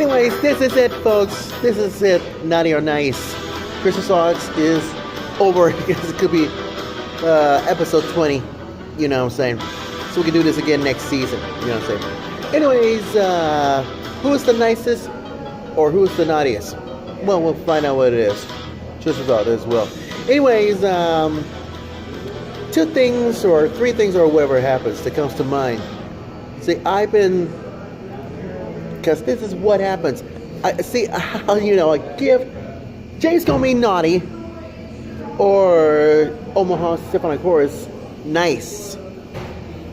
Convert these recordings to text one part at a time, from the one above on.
Anyways, this is it, folks. This is it. Naughty or nice. Christmas Odds is over. It could be episode 20. You know what I'm saying? So we can do this again next season. You know what I'm saying? Anyways, who's the nicest or who's the naughtiest? Well, we'll find out what it is. Christmas Odds as well. Anyways, two things or three things or whatever happens that comes to mind. See, because this is what happens. I see how Jay's gonna be naughty, or Omaha Symphony Chorus nice.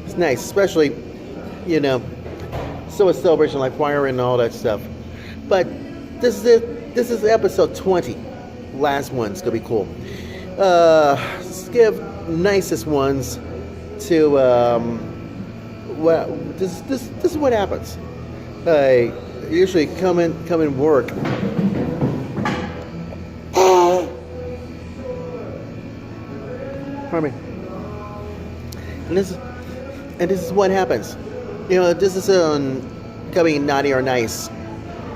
It's nice, especially so is Celebration like Choir and all that stuff. But this is it. This is episode 20. Last one's gonna be cool. Let's give nicest ones to well, this is what happens. I usually come in work. Pardon me. And this is what happens. This is coming naughty or nice,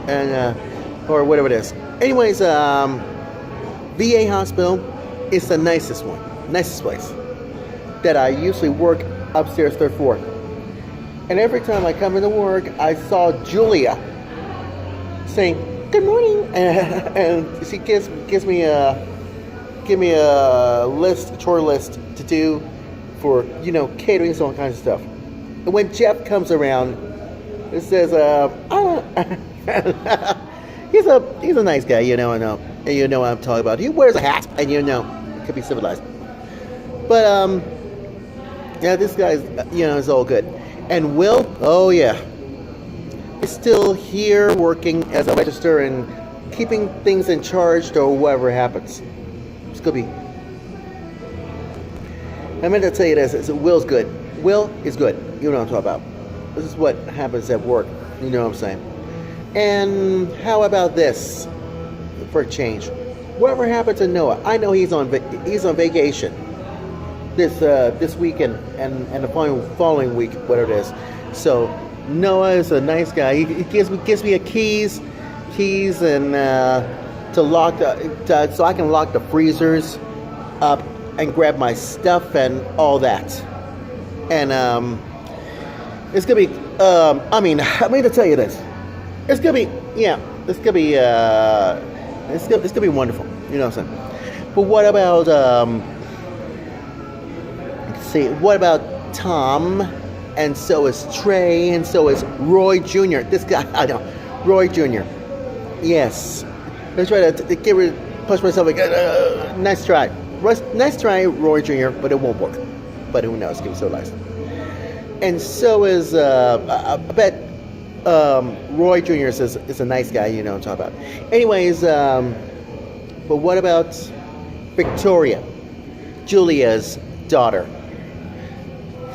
and or whatever it is. Anyways, VA hospital is the nicest place that I usually work upstairs, third floor. And every time I come into work, I saw Julia saying good morning, and she gives me a chore list to do for catering and all kinds of stuff. And when Jeff comes around, it says he's a nice guy, and you know what I'm talking about. He wears a hat, and it could be civilized. But yeah, this guy's is all good. And Will, oh yeah, is still here working as a register and keeping things in charge or whatever happens. It's gonna be. I meant to tell you this. Will's good. Will is good. You know what I'm talking about. This is what happens at work. You know what I'm saying. And how about this? For a change, whatever happened to Noah? I know he's on vacation this weekend and the following week, whatever it is. So Noah is a nice guy. He gives me a keys and to lock so I can lock the freezers up and grab my stuff and all that. And it's gonna be. I mean to tell you this. It's gonna be It's gonna be it's gonna be wonderful. You know what I'm saying? But what about what about Tom? And so is Trey, and so is Roy Jr. This guy, I know, Roy Jr. Yes, I try to push myself like, nice try, Roy Jr. But it won't work. But who knows? Give me so nice. And so is I bet Roy Jr. is a nice guy. You know what I'm talking about. Anyways, but what about Victoria, Julia's daughter?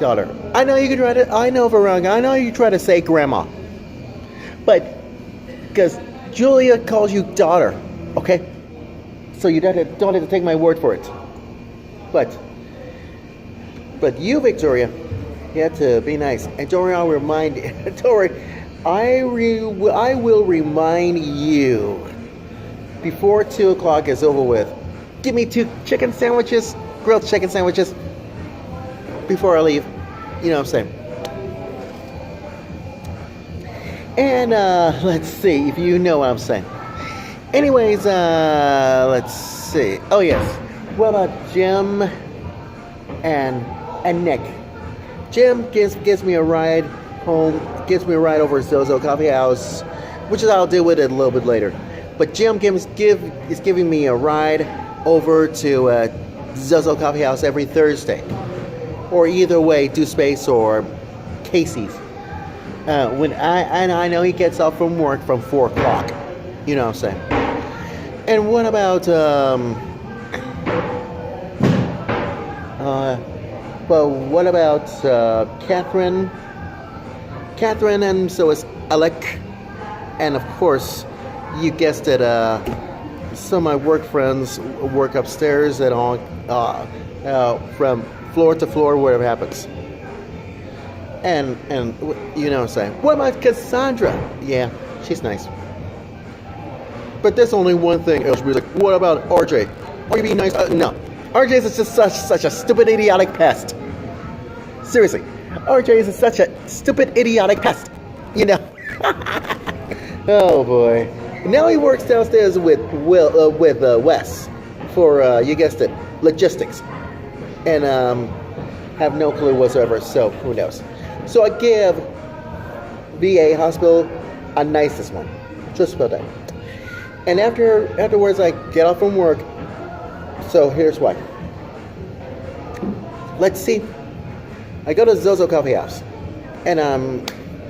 I know you can try to. I know, Veronica. I know you try to say grandma, but because Julia calls you daughter, okay? So you don't have to take my word for it. But you, Victoria, you have to be nice. And don't worry, I'll remind. Don't worry, I will remind you before 2:00 is over with. Give me 2 chicken sandwiches, grilled chicken sandwiches, before I leave. You know what I'm saying? And let's see if you know what I'm saying. Anyways, let's see. Oh yes. What about Jim and Nick? Jim gives me a ride home, gives me a ride over to Zozo Coffee House, which I'll deal with it a little bit later. But Jim is giving me a ride over to Zozo Coffee House every Thursday. Or either way, Do Space or Casey's. When I know he gets off from work from 4:00. You know what I'm saying? And what about what about Catherine? Catherine, and so is Alec, and of course, you guessed it. Some of my work friends work upstairs and all from floor to floor, whatever happens. And you know what I'm saying. What about Cassandra? Yeah, she's nice. But there's only one thing else. Like, what about RJ? Are you being nice? No. RJ is just such a stupid, idiotic pest. Seriously. RJ is such a stupid, idiotic pest. You know? Oh, boy. Now he works downstairs with Wes for, you guessed it, logistics. And have no clue whatsoever, so who knows. So I give VA hospital a nicest one. Just about that. And afterwards I get off from work. So here's why. Let's see. I go to Zozo Coffee House. And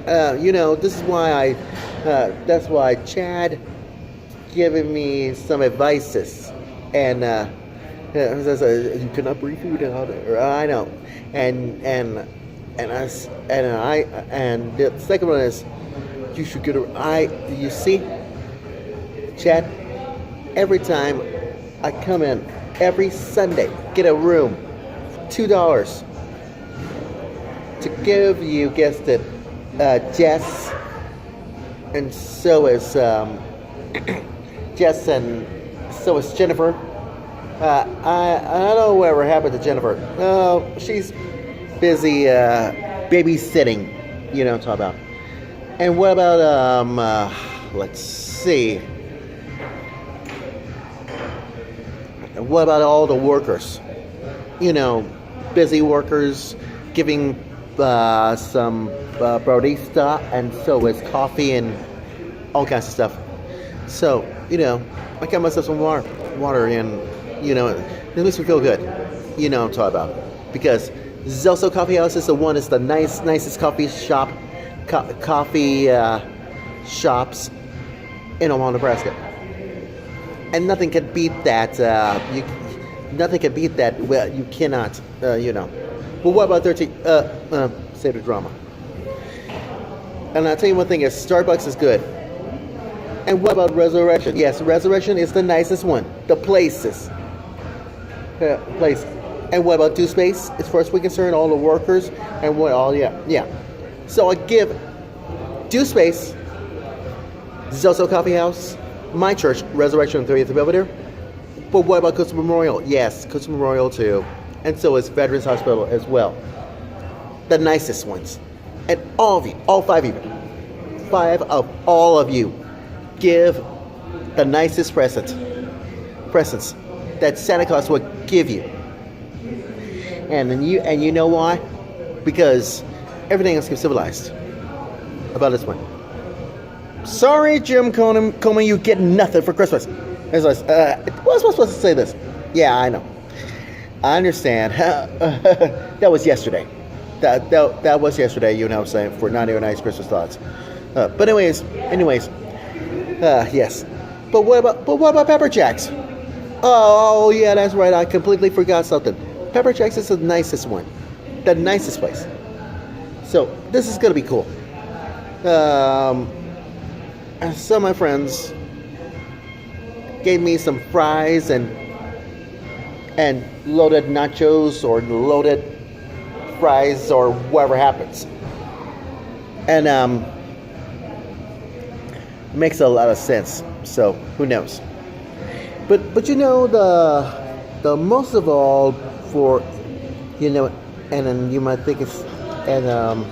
this is why that's why Chad giving me some advices. And says you cannot breathe food out, or I know. And the second one is you should get you see, Chad, every time I come in every Sunday, get a room, $2 to give you, guessed it, Jess, and so is Jess, and so is Jennifer. I don't know whatever happened to Jennifer. Oh, she's busy babysitting. You know what I'm talking about. And what about let's see. What about all the workers? You know, busy workers giving some barista, and so is coffee and all kinds of stuff. So, I got myself some water, and, it makes me feel good. You know what I'm talking about. Because Zoso Coffee House is the nicest coffee shop, coffee shops in Omaha, Nebraska. And nothing can beat that. Nothing can beat that. Well, you cannot, But what about 13? Say the drama. And I'll tell you one thing: is Starbucks is good. And what about Resurrection? Yes, Resurrection is the nicest one. The places. Place. And what about Do Space? As far as we're concerned, all the workers and what all, yeah. So I give Do Space, Zoso Coffee House, my church, Resurrection 30th of Belvedere. But what about Coastal Memorial? Yes, Coastal Memorial too. And so is Veterans Hospital as well. The nicest ones. And all of you, all 5 of you, 5 of all of you, give the nicest presents that Santa Claus would give you. And you know why? Because everything else gets civilized. About this one. Sorry, Jim Coleman, you get nothing for Christmas. Was I supposed to say this? Yeah, I know. I understand. That was yesterday. That was yesterday, you know what I'm saying, for 90 Nice Christmas Thoughts. But anyways, yes. But what about Pepper Jacks? Oh, yeah, that's right. I completely forgot something. Pepper Jacks is the nicest one. The nicest place. So, this is going to be cool. Some of my friends gave me some fries and loaded nachos or loaded fries or whatever happens. And it makes a lot of sense. So, who knows? But the most of all for, and then you might think it's gonna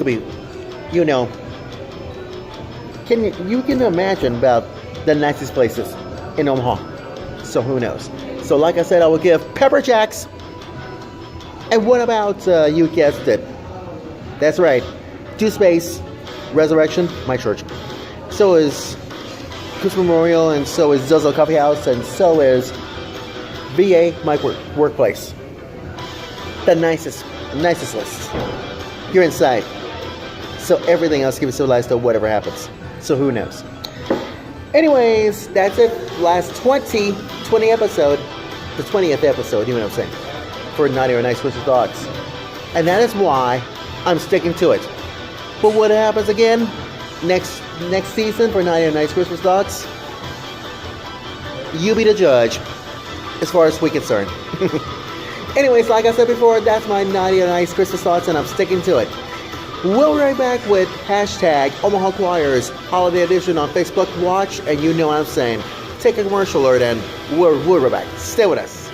be, you can imagine about the nicest places in Omaha. So who knows? So like I said, I will give Pepper Jacks. And what about, you guessed it, that's right, Do Space, Resurrection, my church. So is Coastal Memorial, and so is Zozo Coffee House, and so is VA, my workplace. The nicest list. You're inside. So everything else can be civilized to whatever happens. So who knows? Anyways, that's it. Last 20 episode. The 20th episode, you know what I'm saying. For 90 Nice Christmas Thoughts. And that is why I'm sticking to it. But what happens again next season for 90 Nice Christmas Thoughts? You be the judge, as far as we're concerned. Anyways, like I said before, that's my 90 Nice Christmas Thoughts, and I'm sticking to it. We'll be right back with hashtag Omaha Choirs Holiday Edition on Facebook. Watch, and you know what I'm saying. Take a commercial alert, and we're right back. Stay with us.